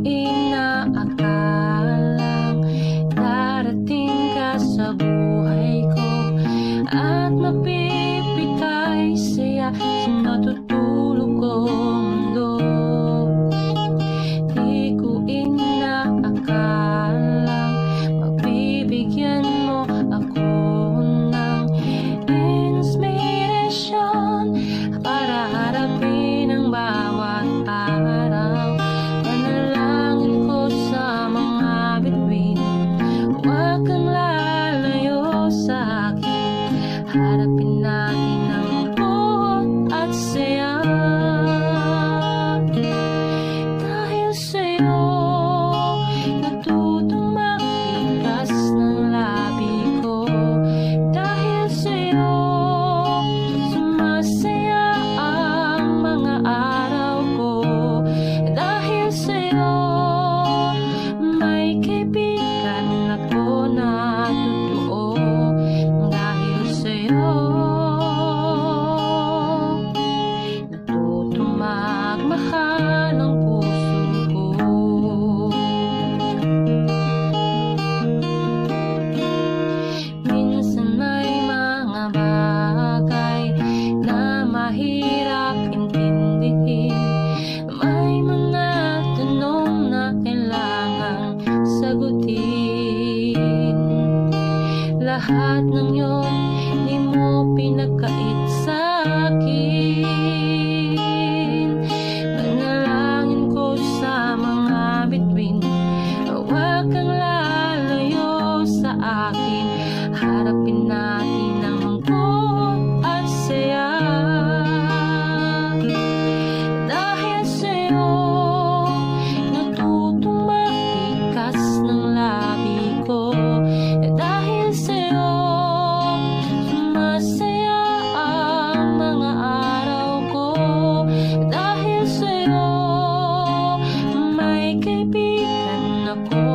inaakalang darating ka sa buhay ko at mapipigay saya sa natutulog kong mundo. Di ko inaakalang mabibigyan mo ako ng inspirasyon para harapin ang bawat araw. Panalangin ko sa mga bituin, huwag kang lalayo sa akin. Harapin natin ang lungkot at saya. Dahil sa'yo natutong magpikas ng labi ko. Dahil sa'yo sumasaya ang mga araw ko. Dahil sa'yo may kaibigan ako na totoo. Dahil sa'yo natutong magmahal ang puso ko. Minsan may mga bagay na mahirap intindihin. May mga tanong na kailangang sagutin. Lahat ng yun di mo pinagkait sa akin. Panalangin ko sa mga bituin, huwag kang lalayo sa akin. Harapin natin ang lungkot at saya. Dahil sa'yo natutong magpikas ng labi ko. Dahil sa'yo sumasaya ang mga araw ko. Dahil sa'yo may kaibigan ako